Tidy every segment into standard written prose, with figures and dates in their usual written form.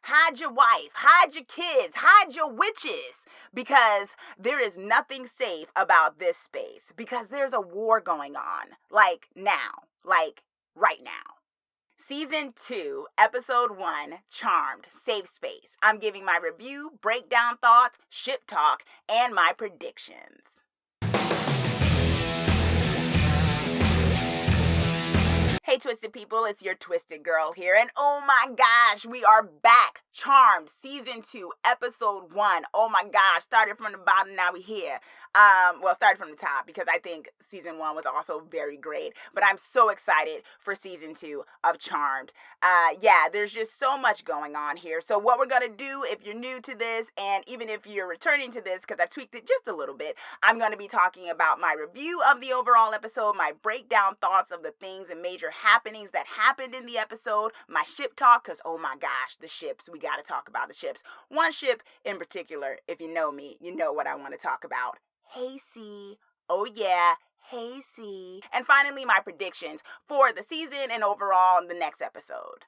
hide your wife, hide your kids, hide your witches, because there is nothing safe about this space, because there's a war going on, like now, like right now. Season 2, Episode 1, Charmed, Safe Space. I'm giving my review, breakdown thoughts, ship talk, and my predictions. Hey Twisted people, it's your Twisted Girl here, and oh my gosh, we are back. Charmed, Season 2, Episode 1. Oh my gosh, started from the bottom, now we here. Started from the top, because I think Season 1 was also very great, but I'm so excited for Season 2 of Charmed. There's just so much going on here. So what we're gonna do, if you're new to this, and even if you're returning to this, because I've tweaked it just a little bit, I'm gonna be talking about my review of the overall episode, my breakdown thoughts of the things and major happenings that happened in the episode, my ship talk, because oh my gosh, the ships, we gotta talk about the ships. One ship in particular, if you know me, you know what I want to talk about. Hey C, oh yeah, hey C. And finally, my predictions for the season and overall the next episode.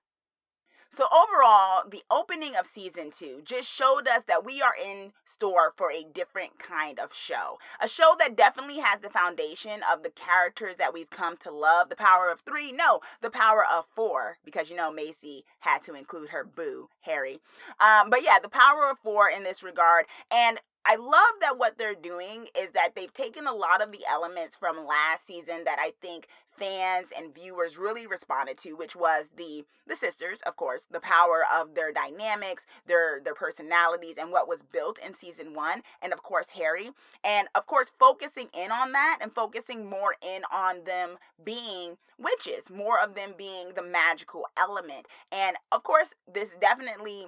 So overall, the opening of Season 2 just showed us that we are in store for a different kind of show. A show that definitely has the foundation of the characters that we've come to love. The power of 3, no, the power of 4, because you know Macy had to include her boo, Harry. The power of 4 in this regard. And I love that what they're doing is that they've taken a lot of the elements from last season that I think fans and viewers really responded to, which was the sisters, of course, the power of their dynamics, their personalities, and what was built in Season 1, and of course Harry, and of course focusing in on that and focusing more in on them being witches, more of them being the magical element. And of course this definitely,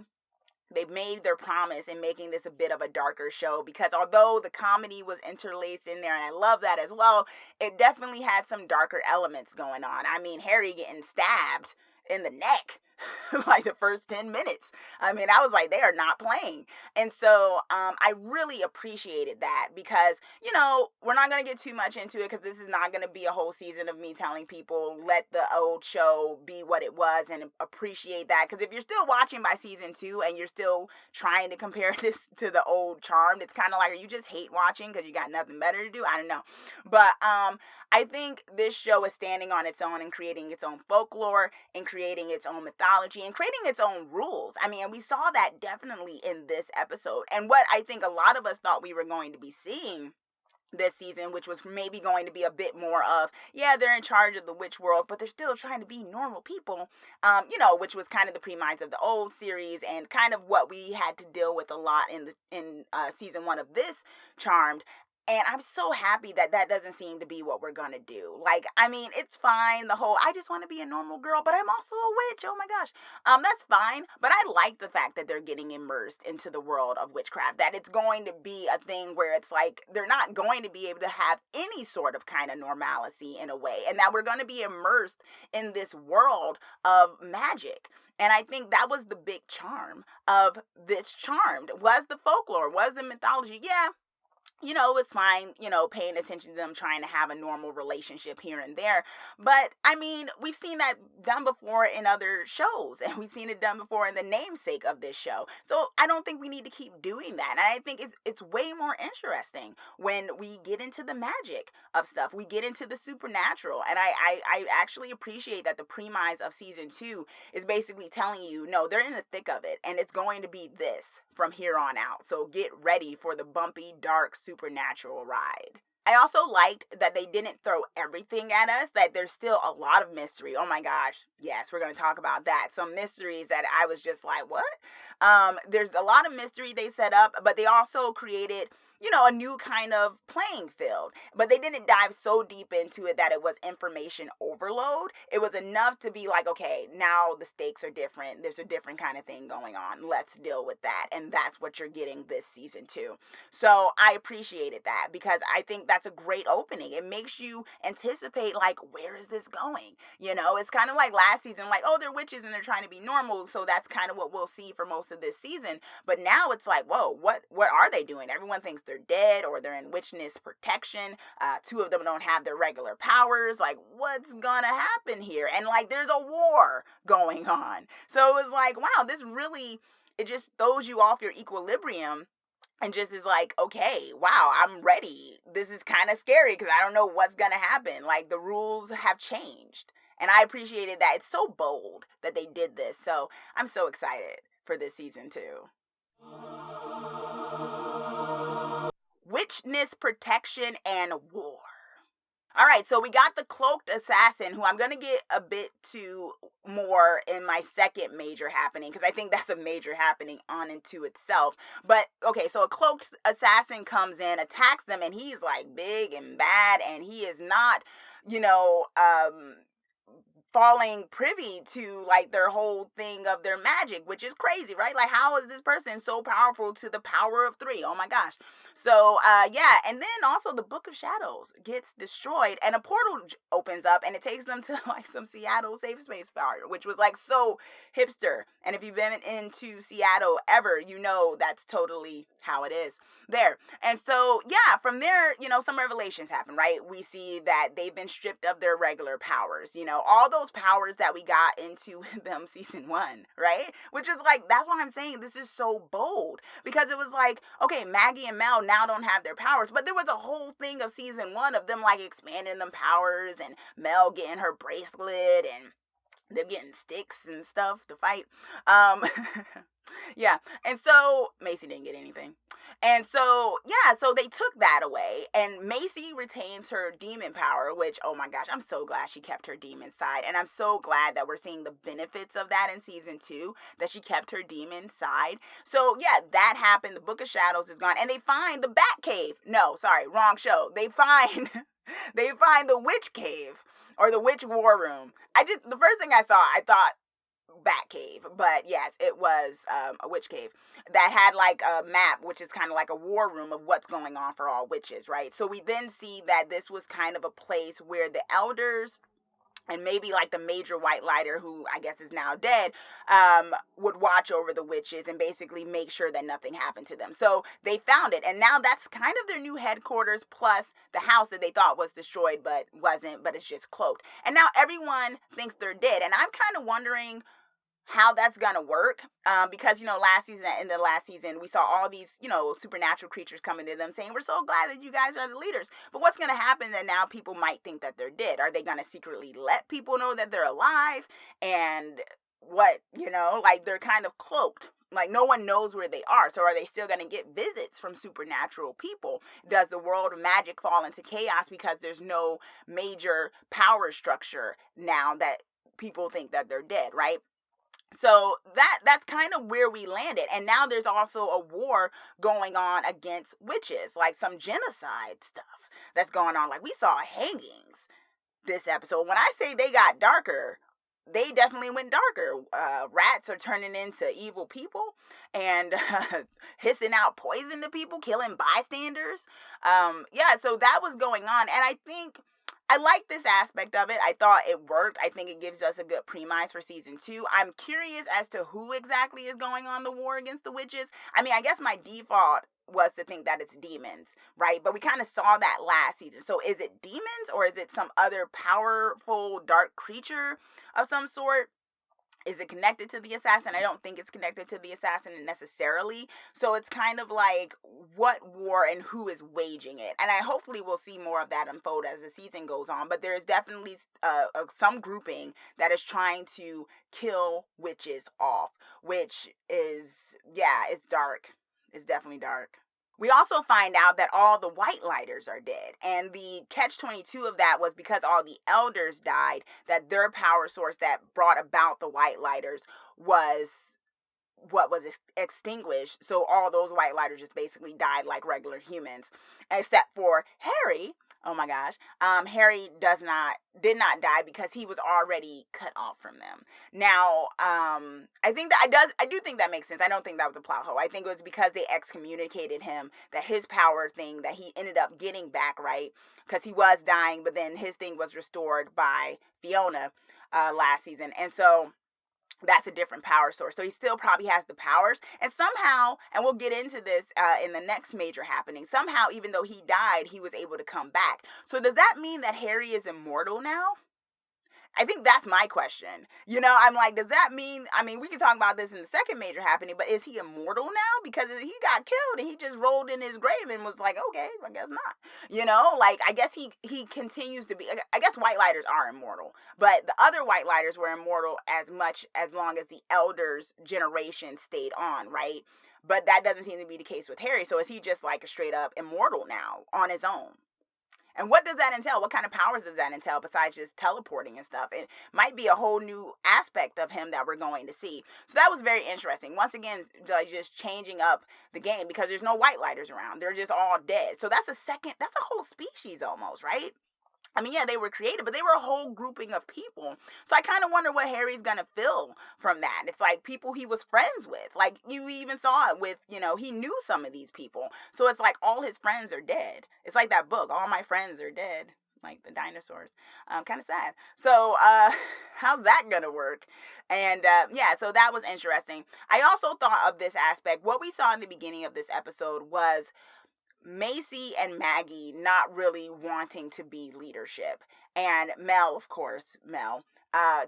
they've made their promise in making this a bit of a darker show, because although the comedy was interlaced in there, and I love that as well, it definitely had some darker elements going on. I mean, Harry getting stabbed in the neck like the first 10 minutes. I mean, I was like, they are not playing. And so I really appreciated that, because, you know, we're not going to get too much into it, because this is not going to be a whole season of me telling people, let the old show be what it was, and appreciate that. Because if you're still watching by Season 2 and you're still trying to compare this to the old Charmed, it's kind of like, are you just hate watching because you got nothing better to do? I don't know. But I think this show is standing on its own and creating its own folklore and creating its own mythology and creating its own rules. I mean, we saw that definitely in this episode. And what I think a lot of us thought we were going to be seeing this season, which was maybe going to be a bit more of, yeah, they're in charge of the witch world, but they're still trying to be normal people, which was kind of the premise of the old series, and kind of what we had to deal with a lot in Season 1 of this Charmed. And I'm so happy that that doesn't seem to be what we're going to do. Like, I mean, it's fine. The whole, I just want to be a normal girl, but I'm also a witch. Oh my gosh. That's fine. But I like the fact that they're getting immersed into the world of witchcraft, that it's going to be a thing where it's like, they're not going to be able to have any sort of kind of normalcy in a way. And that we're going to be immersed in this world of magic. And I think that was the big charm of this Charmed, was the folklore, was the mythology. Yeah. You know, it's fine, paying attention to them trying to have a normal relationship here and there. But, I mean, we've seen that done before in other shows, and we've seen it done before in the namesake of this show. So I don't think we need to keep doing that. And I think it's way more interesting when we get into the magic of stuff. We get into the supernatural. And I actually appreciate that the premise of Season 2 is basically telling you, no, they're in the thick of it, and it's going to be this from here on out. So get ready for the bumpy, dark, supernatural ride. I also liked that they didn't throw everything at us, that there's still a lot of mystery. Oh my gosh. Yes, we're going to talk about that. Some mysteries that I was just like, what? There's a lot of mystery they set up, but they also created, a new kind of playing field. But they didn't dive so deep into it that it was information overload. It was enough to be like, okay, now the stakes are different. There's a different kind of thing going on. Let's deal with that. And that's what you're getting this season too. So I appreciated that, because I think that's a great opening. It makes you anticipate, like, where is this going? It's kind of like last season, like, oh, they're witches and they're trying to be normal. So that's kind of what we'll see for most of this season. But now it's like, whoa, what are they doing? Everyone thinks they're they're dead or they're in witchness protection. Two of them don't have their regular powers. Like, what's gonna happen here? And like, there's a war going on. So it was like, wow, this really, it just throws you off your equilibrium and just is like, okay, wow, I'm ready. This is kind of scary because I don't know what's gonna happen. Like, the rules have changed. And I appreciated that. It's so bold that they did this. So I'm so excited for this season 2. Witchness protection and war. All right, so we got the Cloaked Assassin, who I'm going to get a bit to more in my second major happening, because I think that's a major happening on into itself. But, okay, so a Cloaked Assassin comes in, attacks them, and he's, like, big and bad, and he is not, falling privy to like their whole thing of their magic, which is crazy, right? Like, how is this person so powerful to the power of 3? Oh my gosh. So yeah, and then also the Book of Shadows gets destroyed and a portal opens up and it takes them to like some Seattle safe space power, which was like so hipster. And if you've been into Seattle ever, you know that's totally how it is there. And so yeah, from there, some revelations happen, right? We see that they've been stripped of their regular powers, all those powers that we got into them season 1, right? Which is like, that's why I'm saying this is so bold, because it was like, okay, Maggie and Mel now don't have their powers, but there was a whole thing of season 1 of them like expanding them powers and Mel getting her bracelet and them getting sticks and stuff to fight. Yeah. And so Macy didn't get anything. And so, yeah, so they took that away and Macy retains her demon power, which, oh my gosh, I'm so glad she kept her demon side. And I'm so glad that we're seeing the benefits of that in season 2, that she kept her demon side. So yeah, that happened. The Book of Shadows is gone and they find the Bat Cave. No, sorry, wrong show. They find the Witch Cave or the Witch War Room. The first thing I saw, I thought Bat Cave, but yes, it was a witch cave that had like a map, which is kind of like a war room of what's going on for all witches, right? So we then see that this was kind of a place where the elders and maybe like the major white lighter, who I guess is now dead, would watch over the witches and basically make sure that nothing happened to them. So they found it, and now that's kind of their new headquarters, plus the house that they thought was destroyed but wasn't, but it's just cloaked. And now everyone thinks they're dead, and I'm kind of wondering how that's gonna work, because in the last season we saw all these supernatural creatures coming to them saying, we're so glad that you guys are the leaders, but what's gonna happen that now people might think that they're dead? Are they gonna secretly let people know that they're alive? And what, like, they're kind of cloaked, like no one knows where they are. So are they still gonna get visits from supernatural people? Does the world of magic fall into chaos because there's no major power structure now that people think that they're dead, right? So that's kind of where we landed. And now there's also a war going on against witches, like some genocide stuff that's going on. Like, we saw hangings this episode. When I say they got darker, they definitely went darker. Rats are turning into evil people and hissing out poison to people, killing bystanders. Yeah, so that was going on. And I think I like this aspect of it. I thought it worked. I think it gives us a good premise for season 2. I'm curious as to who exactly is going on the war against the witches. I mean, I guess my default was to think that it's demons, right? But we kind of saw that last season. So is it demons or is it some other powerful dark creature of some sort? Is it connected to the assassin? I don't think it's connected to the assassin necessarily. So it's kind of like, what war and who is waging it? And I hopefully will see more of that unfold as the season goes on. But there is definitely some grouping that is trying to kill witches off, which is, yeah, it's dark. It's definitely dark. We also find out that all the white lighters are dead. And the catch-22 of that was because all the elders died, that their power source that brought about the white lighters was what was extinguished. So all those white lighters just basically died like regular humans, except for Harry. Oh my gosh. Harry did not die because he was already cut off from them. Now, I do think that makes sense. I don't think that was a plot hole. I think it was because they excommunicated him, that his power thing that he ended up getting back, right? Because he was dying, but then his thing was restored by Fiona last season. And so that's a different power source. So he still probably has the powers. And somehow, and we'll get into this in the next major happening, somehow, even though he died, he was able to come back. So does that mean that Harry is immortal now? I think that's my question. I'm like, does that mean, we can talk about this in the second major happening, but is he immortal now? Because he got killed and he just rolled in his grave and was like, okay, I guess not. I guess he continues to be, I guess white lighters are immortal, but the other white lighters were immortal as long as the elders generation stayed on, right? But that doesn't seem to be the case with Harry. So is he just like a straight up immortal now on his own? And what does that entail? What kind of powers does that entail besides just teleporting and stuff? It might be a whole new aspect of him that we're going to see. So that was very interesting. Once again, just changing up the game because there's no white lighters around. They're just all dead. So that's a whole species almost, right? Yeah, they were created, but they were a whole grouping of people. So I kind of wonder what Harry's going to feel from that. It's like people he was friends with. Like, you even saw it with, he knew some of these people. So it's like all his friends are dead. It's like that book, All My Friends Are Dead, like the dinosaurs. Kind of sad. So how's that going to work? And so that was interesting. I also thought of this aspect. What we saw in the beginning of this episode was Macy and Maggie not really wanting to be leadership. And Mel, of course,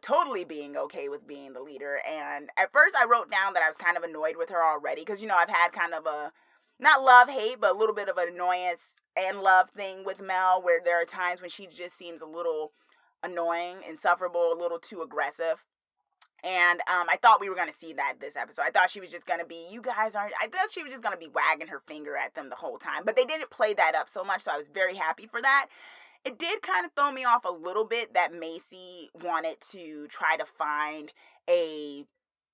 totally being okay with being the leader. And at first I wrote down that I was kind of annoyed with her already because, I've had kind of a, not love-hate, but a little bit of an annoyance and love thing with Mel where there are times when she just seems a little annoying, insufferable, a little too aggressive. And I thought we were going to see that this episode. I thought she was just going to be, I thought she was just going to be wagging her finger at them the whole time. But they didn't play that up so much, so I was very happy for that. It did kind of throw me off a little bit that Macy wanted to try to find a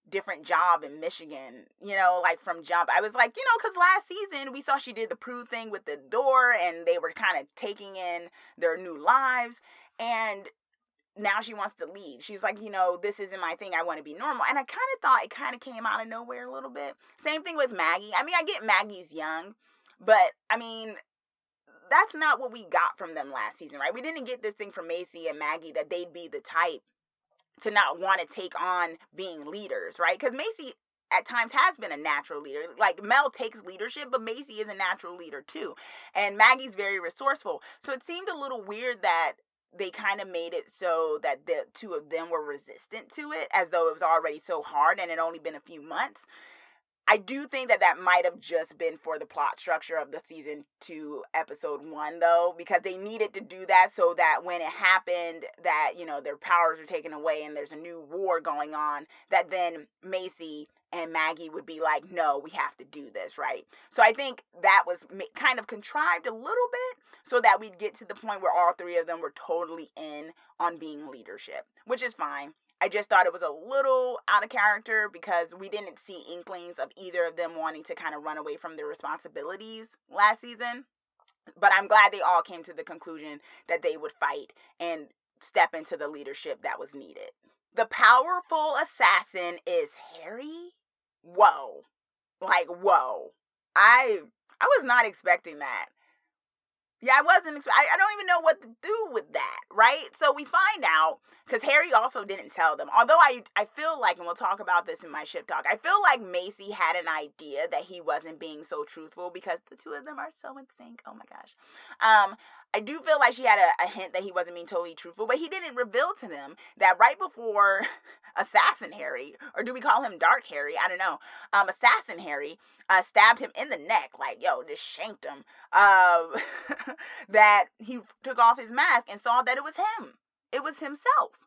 different job in Michigan, like from jump. I was like, because last season we saw she did the Prue thing with the door and they were kind of taking in their new lives. And now she wants to leave. She's like, this isn't my thing. I want to be normal. And I kind of thought it kind of came out of nowhere a little bit. Same thing with Maggie. I get Maggie's young, but that's not what we got from them last season, right? We didn't get this thing from Macy and Maggie that they'd be the type to not want to take on being leaders, right? Because Macy at times has been a natural leader. Like Mel takes leadership, but Macy is a natural leader too. And Maggie's very resourceful. So it seemed a little weird that they kind of made it so that the two of them were resistant to it, as though it was already so hard and it only been a few months. I do think that might have just been for the plot structure of the season 2 episode 1 though, because they needed to do that so that when it happened that, their powers were taken away and there's a new war going on, that then Macy and Maggie would be like, no, we have to do this, right? So I think that was kind of contrived a little bit so that we'd get to the point where all three of them were totally in on being leadership, which is fine. I just thought it was a little out of character because we didn't see inklings of either of them wanting to kind of run away from their responsibilities last season. But I'm glad they all came to the conclusion that they would fight and step into the leadership that was needed. The powerful assassin is Harry? Whoa. Like, whoa. I was not expecting that. Yeah, I don't even know what to do with that, right? So we find out, because Harry also didn't tell them. Although I feel like, and we'll talk about this in my ship talk, I feel like Macy had an idea that he wasn't being so truthful because the two of them are so in sync. Oh my gosh. I do feel like she had a hint that he wasn't being totally truthful, but he didn't reveal to them that right before Assassin Harry, or do we call him Dark Harry? I don't know. Assassin Harry stabbed him in the neck, like, just shanked him, that he took off his mask and saw that it was him. It was himself.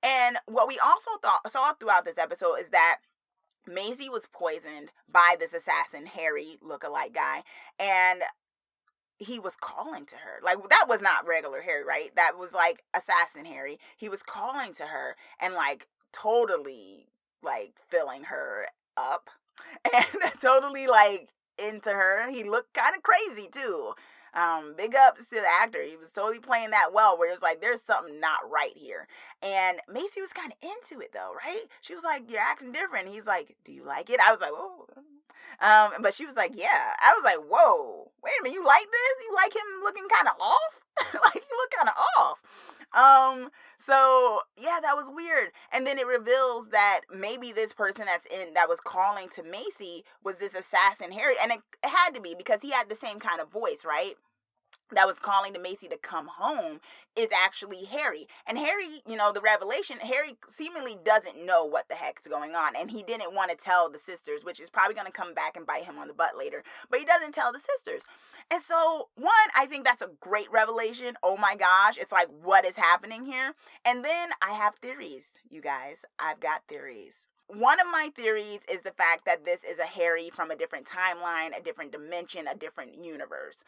And what we also saw throughout this episode is that Maisie was poisoned by this Assassin Harry lookalike guy, and he was calling to her. Like, that was not regular Harry, right? That was like Assassin Harry. He was calling to her and like totally like filling her up and totally like into her. He looked kind of crazy too. Big ups to the actor. He was totally playing that well, where it's like there's something not right here. And Macy was kind of into it though, right? She was like, you're acting different. He's like, do you like it? I was like, oh. But she was like, yeah. I was like, whoa, wait a minute, you like this? You like him looking kind of off? Like, you look kind of off. So yeah, that was weird. And then it reveals that maybe this person that was calling to Macy was this assassin Harry, and it had to be because he had the same kind of voice, right? That was calling to Macy to come home is actually Harry. And Harry, the revelation, Harry seemingly doesn't know what the heck's going on. And he didn't want to tell the sisters, which is probably going to come back and bite him on the butt later. But he doesn't tell the sisters. And so, one, I think that's a great revelation. Oh my gosh. It's like, what is happening here? And then I have theories, you guys. I've got theories. One of my theories is the fact that this is a Harry from a different timeline, a different dimension, a different universe.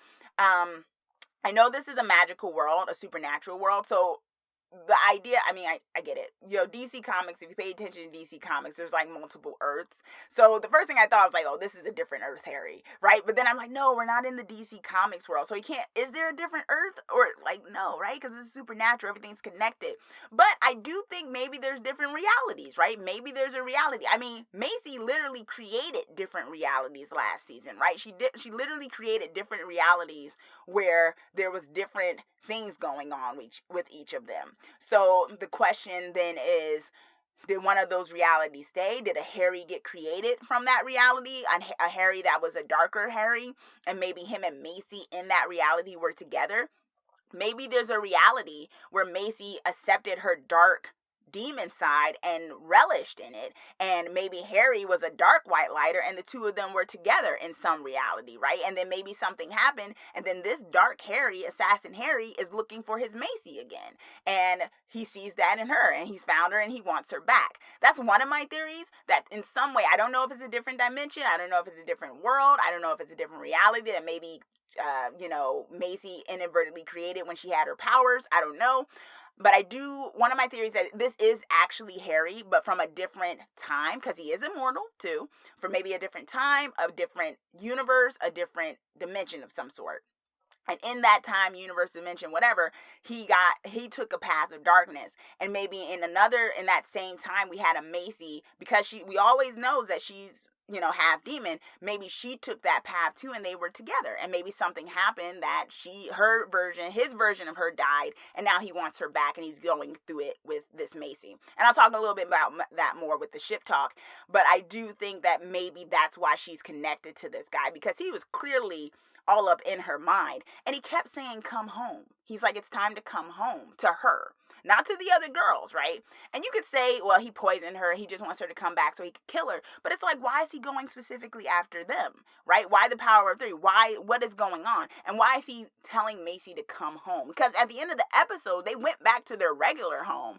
I know this is a magical world, a supernatural world, so the idea, I get it. DC Comics, if you pay attention to DC Comics, there's like multiple Earths. So the first thing I thought was like, oh, this is a different Earth, Harry, right? But then I'm like, no, we're not in the DC Comics world. So is there a different Earth? Or like, no, right? Because it's supernatural, everything's connected. But I do think maybe there's different realities, right? Maybe there's a reality. Macy literally created different realities last season, right? She literally created different realities where there was different things going on with each of them. So the question then is, did one of those realities stay? Did a Harry get created from that reality? A Harry that was a darker Harry, and maybe him and Macy in that reality were together? Maybe there's a reality where Macy accepted her dark demon side and relished in it, and maybe Harry was a dark white lighter and the two of them were together in some reality, right? And then maybe something happened, and then this dark Harry, assassin Harry, is looking for his Macy again, and he sees that in her, and he's found her and he wants her back. That's one of my theories, that in some way, I don't know if it's a different dimension, I don't know if it's a different world, I don't know if it's a different reality that maybe Macy inadvertently created when she had her powers. I don't know. But one of my theories that this is actually Harry, but from a different time, because he is immortal too, from maybe a different time, a different universe, a different dimension of some sort. And in that time, universe, dimension, whatever, he took a path of darkness. And maybe in that same time, we had a Macy, because we always knows that she's, half demon. Maybe she took that path too, and they were together. And maybe something happened that his version of her died, and now he wants her back, and he's going through it with this Macy. And I'll talk a little bit about that more with the ship talk. But I do think that maybe that's why she's connected to this guy, because he was clearly all up in her mind. And he kept saying, come home. He's like, it's time to come home to her, not to the other girls, right? And you could say, well, he poisoned her. He just wants her to come back so he could kill her. But it's like, why is he going specifically after them, right? Why the power of three? What is going on? And why is he telling Macy to come home? Because at the end of the episode, they went back to their regular home.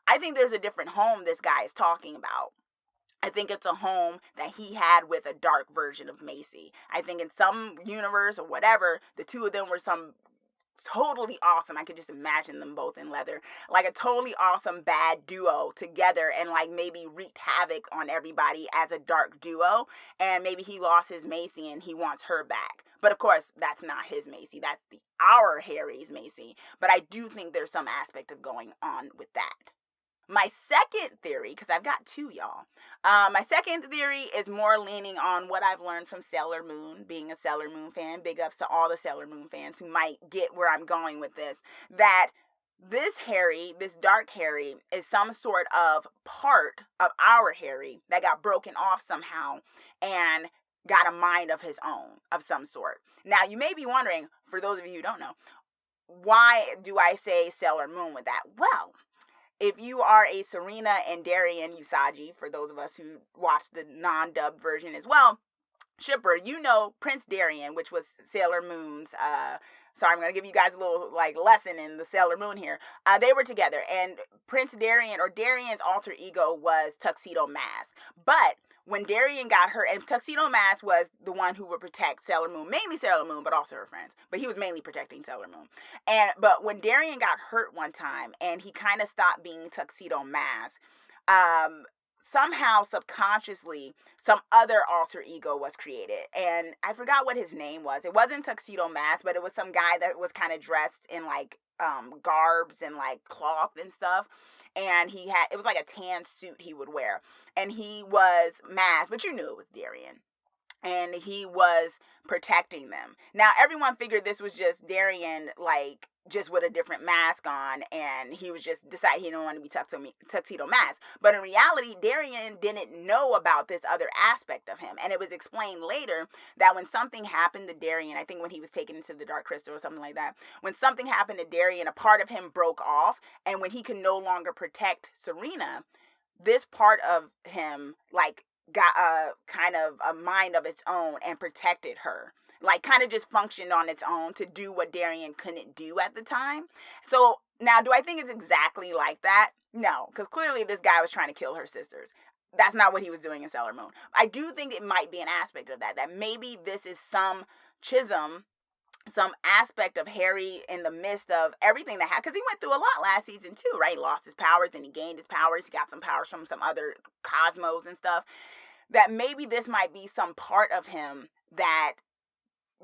I think there's a different home this guy is talking about. I think it's a home that he had with a dark version of Macy. I think in some universe or whatever, the two of them were some totally awesome. I could just imagine them both in leather, like a totally awesome bad duo together, and like maybe wreaked havoc on everybody as a dark duo. And maybe he lost his Macy and he wants her back. But of course, that's not his Macy. That's our Harry's Macy. But I do think there's some aspect of going on with that. My second theory, because I've got two, y'all. My second theory is more leaning on what I've learned from Sailor Moon, being a Sailor Moon fan. Big ups to all the Sailor Moon fans who might get where I'm going with this. That this Harry, this dark Harry, is some sort of part of our Harry that got broken off somehow and got a mind of his own of some sort. Now, you may be wondering, for those of you who don't know, why do I say Sailor Moon with that? Well, if you are a Serena and Darian Usagi, for those of us who watched the non-dubbed version as well, shipper, Prince Darian, which was Sailor Moon's, sorry, I'm going to give you guys a little, lesson in the Sailor Moon here. They were together, and Prince Darian, or Darian's alter ego, was Tuxedo Mask. But when Darian got hurt, and Tuxedo Mask was the one who would protect Sailor Moon, mainly Sailor Moon, but also her friends. But he was mainly protecting Sailor Moon. But when Darian got hurt one time, and he kind of stopped being Tuxedo Mask, somehow subconsciously some other alter ego was created, and I forgot what his name was. It wasn't Tuxedo Mask, but it was some guy that was kind of dressed in garbs and cloth and stuff, and it was like a tan suit he would wear, and he was masked, but you knew it was Darian. and he was protecting them. Now, everyone figured this was just Darian, like, just with a different mask on, and he was just decided he didn't want to be tuxedo mask. But in reality, Darian didn't know about this other aspect of him, and it was explained later that when something happened to Darian, I think when he was taken into the Dark Crystal or something like that, when something happened to Darian, a part of him broke off, and when he could no longer protect Serena, this part of him, like, got a kind of a mind of its own and protected her, like kind of just functioned on its own to do what Darian couldn't do at the time. So now, do I think it's exactly like that? No, because clearly this guy was trying to kill her sisters. That's not what he was doing in Sailor Moon. I do think it might be an aspect of that, that maybe this is some chism, some aspect of Harry in the midst of everything that happened, because he went through a lot last season too, right? He lost his powers, then he gained his powers. He got some powers from some other cosmos and stuff. That maybe this might be some part of him that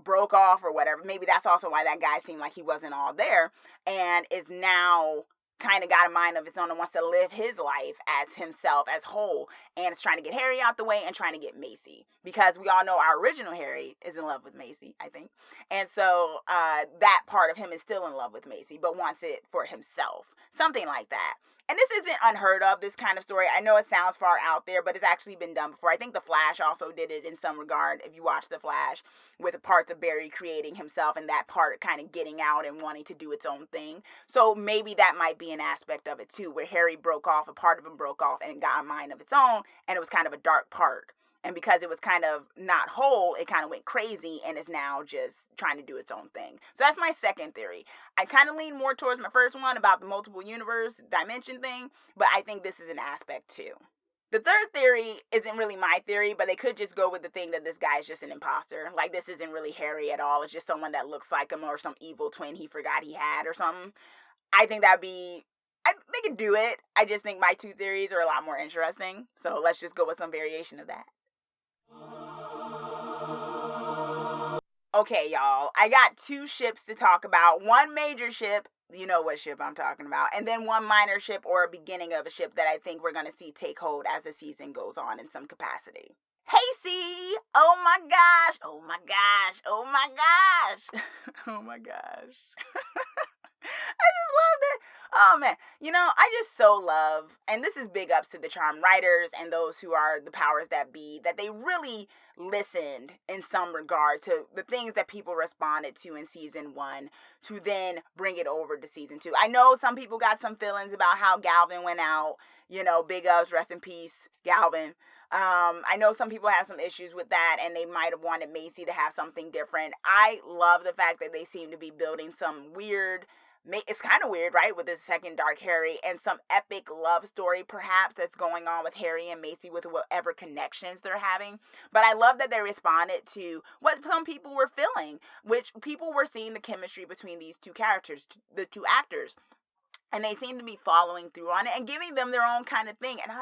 broke off or whatever. Maybe that's also why that guy seemed like he wasn't all there, and is now kind of got a mind of its own and wants to live his life as himself, as whole, and is trying to get Harry out the way and trying to get Macy, because we all know our original Harry is in love with Macy, I think, and so that part of him is still in love with Macy but wants it for himself, something like that. And this isn't unheard of, this kind of story. I know it sounds far out there, but it's actually been done before. I think The Flash also did it in some regard, if you watch The Flash, with the parts of Barry creating himself and that part kind of getting out and wanting to do its own thing. So maybe that might be an aspect of it too, where Harry broke off, a part of him broke off and got a mind of its own, and it was kind of a dark part. And because it was kind of not whole, it kind of went crazy and is now just trying to do its own thing. So that's my second theory. I kind of lean more towards my first one about the multiple universe dimension thing, but I think this is an aspect too. The third theory isn't really my theory, but they could just go with the thing that this guy is just an imposter. Like, this isn't really Harry at all. It's just someone that looks like him or some evil twin he forgot he had or something. I think they could do it. I just think my two theories are a lot more interesting. So let's just go with some variation of that. Okay, y'all, I got two ships to talk about. One major ship, you know what ship I'm talking about, and then one minor ship or a beginning of a ship that I think we're going to see take hold as the season goes on in some capacity. Hasty! Oh my gosh! Oh my gosh! Oh my gosh! Oh my gosh. I just loved it. Oh man, I just so love, and this is big ups to the charm writers and those who are the powers that be, that they really listened in some regard to the things that people responded to in season 1 to then bring it over to season 2. I know some people got some feelings about how Galvin went out, big ups, rest in peace, Galvin. I know some people have some issues with that, and they might have wanted Macy to have something different. I love the fact that they seem to be building some weird, it's kind of weird, right, with this second Dark Harry and some epic love story perhaps that's going on with Harry and Macy with whatever connections they're having. But I love that they responded to what some people were feeling, which people were seeing the chemistry between these two characters, the two actors. And they seem to be following through on it and giving them their own kind of thing. And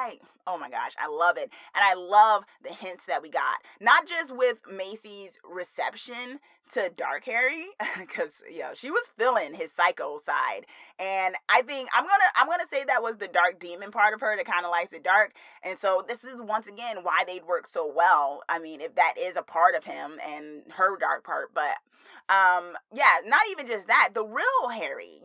oh my gosh, I love it. And I love the hints that we got. Not just with Macy's reception to Dark Harry, because she was feeling his psycho side. And I think I'm gonna say that was the dark demon part of her that kind of likes it dark. And so this is once again why they'd work so well. I mean, if that is a part of him and her dark part, but not even just that, the real Harry,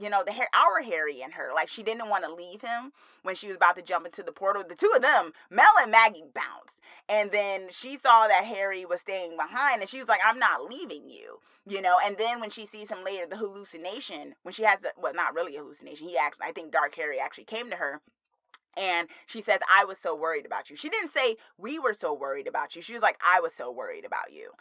our Harry and her, like, she didn't want to leave him when she was about to jump into the portal. The two of them, Mel and Maggie, bounced, and then she saw that Harry was staying behind, and she was like, I'm not leaving you, and then when she sees him later, the hallucination, when she has not really a hallucination, I think Dark Harry actually came to her, and she says, I was so worried about you. She didn't say, we were so worried about you. She was like, I was so worried about you,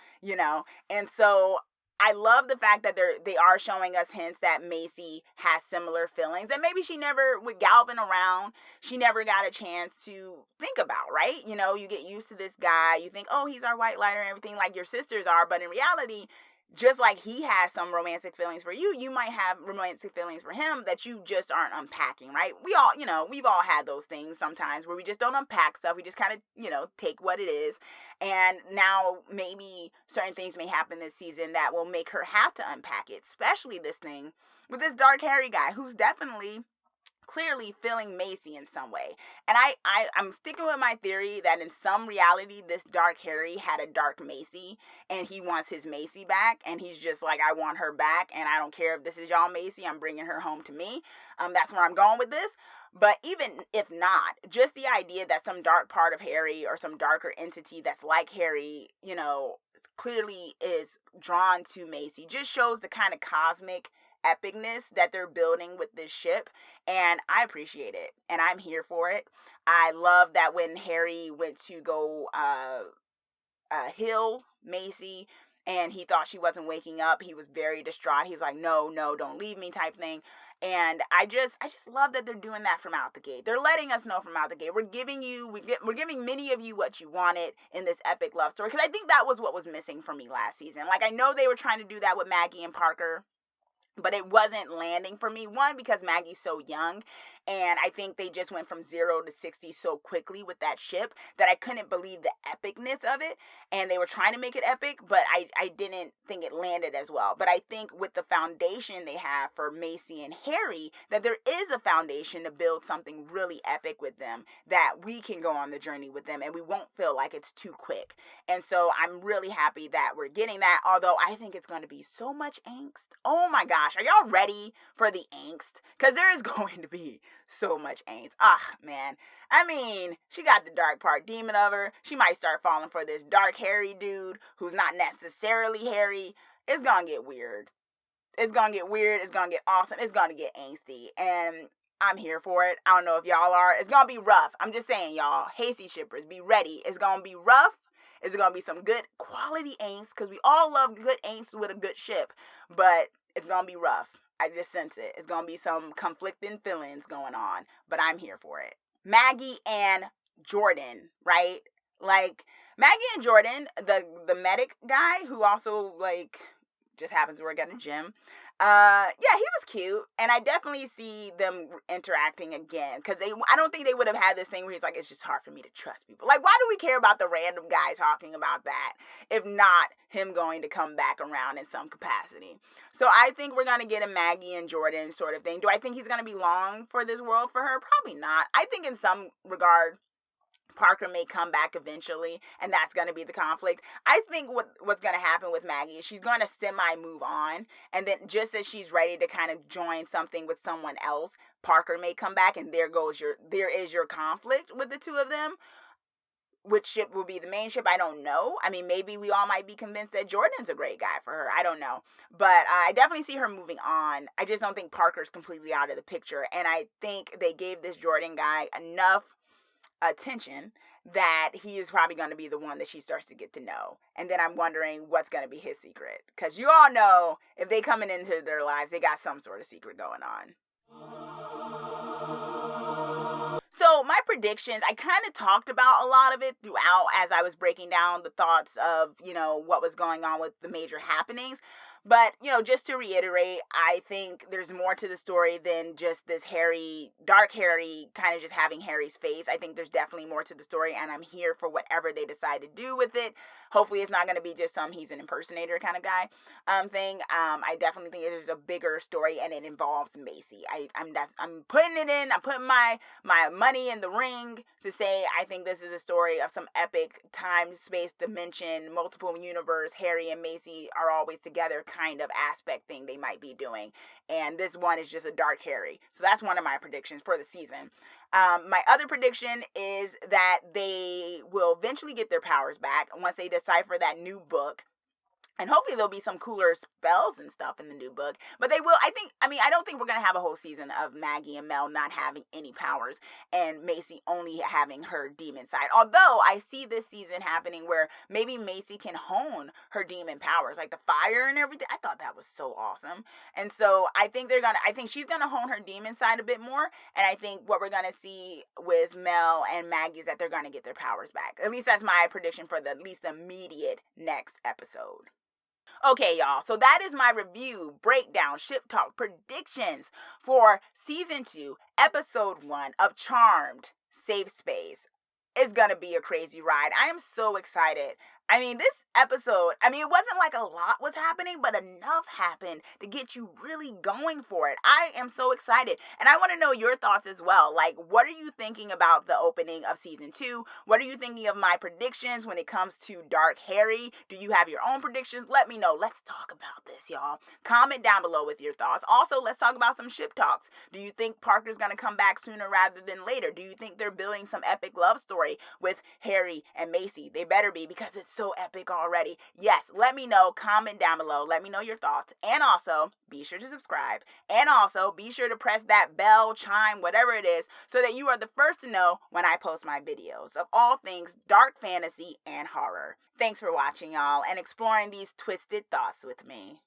and so I love the fact that they are showing us hints that Macy has similar feelings that maybe she never, with Galvin around, she never got a chance to think about, right? You get used to this guy, you think, oh, he's our white lighter and everything like your sisters are, but in reality, just like he has some romantic feelings for you, you might have romantic feelings for him that you just aren't unpacking, right? We all, we've all had those things sometimes where we just don't unpack stuff. We just kind of, take what it is. And now maybe certain things may happen this season that will make her have to unpack it, especially this thing with this Dark Harry guy who's definitely clearly feeling Macy in some way. And I'm sticking with my theory that in some reality, this Dark Harry had a Dark Macy, and he wants his Macy back, and he's just like, I want her back, and I don't care if this is y'all Macy, I'm bringing her home to me. That's where I'm going with this. But even if not, just the idea that some dark part of Harry or some darker entity that's like Harry, clearly is drawn to Macy just shows the kind of cosmic epicness that they're building with this ship, and I appreciate it, and I'm here for it. I love that when Harry went to go heal Macy and he thought she wasn't waking up, he was very distraught. He was like, no, don't leave me type thing. And I just love that they're doing that from out the gate. They're letting us know from out the gate. We're giving many of you what you wanted in this epic love story, because I think that was what was missing for me last season. Like, I know they were trying to do that with Maggie and Parker, but it wasn't landing for me. One, because Maggie's so young, and I think they just went from 0 to 60 so quickly with that ship that I couldn't believe the epicness of it, and they were trying to make it epic, but I didn't think it landed as well. But I think with the foundation they have for Macy and Harry, that there is a foundation to build something really epic with them, that we can go on the journey with them, and we won't feel like it's too quick. And so I'm really happy that we're getting that, although I think it's going to be so much angst. Oh my gosh. Are y'all ready for the angst? Because there is going to be so much angst. Man. I mean, she got the dark part demon of her. She might start falling for this dark Harry dude who's not necessarily Harry. It's going to get weird. It's going to get weird. It's going to get awesome. It's going to get angsty. And I'm here for it. I don't know if y'all are. It's going to be rough. I'm just saying, y'all. Hasty shippers, be ready. It's going to be rough. It's going to be some good quality angst, because we all love good angst with a good ship. But it's going to be rough. I just sense it. It's going to be some conflicting feelings going on, but I'm here for it. Maggie and Jordan, right? Like, Maggie and Jordan, the medic guy who also, like, just happens to work at a gym. Yeah, he was cute, and I definitely see them interacting again, because I don't think they would have had this thing where he's like, it's just hard for me to trust people. Like, why do we care about the random guy talking about that, if not him going to come back around in some capacity? So I think we're going to get a Maggie and Jordan sort of thing. Do I think he's going to be long for this world for her? Probably not. I think in some regard, Parker may come back eventually, and that's going to be the conflict. I think what's going to happen with Maggie is she's going to semi-move on, and then just as she's ready to kind of join something with someone else, Parker may come back, and there is your conflict with the two of them. Which ship will be the main ship, I don't know. I mean, maybe we all might be convinced that Jordan's a great guy for her. I don't know. But I definitely see her moving on. I just don't think Parker's completely out of the picture. And I think they gave this Jordan guy enough attention that he is probably going to be the one that she starts to get to know. And then I'm wondering what's going to be his secret. Because you all know, if they coming into their lives, they got some sort of secret going on. So my predictions, I kind of talked about a lot of it throughout as I was breaking down the thoughts of, what was going on with the major happenings. But, just to reiterate, I think there's more to the story than just this dark Harry, kind of just having Harry's face. I think there's definitely more to the story, and I'm here for whatever they decide to do with it. Hopefully it's not going to be just he's an impersonator kind of guy thing. I definitely think there's a bigger story, and it involves Macy. I'm putting it in. I'm putting my money in the ring to say I think this is a story of some epic time, space, dimension, multiple universe. Harry and Macy are always together kind of aspect thing they might be doing. And this one is just a dark Harry. So that's one of my predictions for the season. My other prediction is that they will eventually get their powers back once they decipher that new book. And hopefully there'll be some cooler spells and stuff in the new book. But they will, I don't think we're going to have a whole season of Maggie and Mel not having any powers and Macy only having her demon side. Although I see this season happening where maybe Macy can hone her demon powers, like the fire and everything. I thought that was so awesome. And so I think she's going to hone her demon side a bit more. And I think what we're going to see with Mel and Maggie is that they're going to get their powers back. At least that's my prediction for at least immediate next episode. Okay, y'all, so that is my review, breakdown, ship talk, predictions for Season 2, Episode 1 of Charmed Safe Space. It's gonna be a crazy ride. I am so excited. I mean, episode, I mean, it wasn't like a lot was happening, but enough happened to get you really going for it. I am so excited, and I want to know your thoughts as well. Like, what are you thinking about the opening of season 2? What are you thinking of my predictions when it comes to Dark Harry? Do you have your own predictions? Let me know. Let's talk about this, y'all. Comment down below with your thoughts. Also, let's talk about some ship talks. Do you think Parker's going to come back sooner rather than later? Do you think they're building some epic love story with Harry and Macy? They better be, because it's so epic already. Yes, let me know. Comment down below. Let me know your thoughts. And also, be sure to subscribe. And also, be sure to press that bell, chime, whatever it is, so that you are the first to know when I post my videos of all things dark fantasy and horror. Thanks for watching, y'all, and exploring these twisted thoughts with me.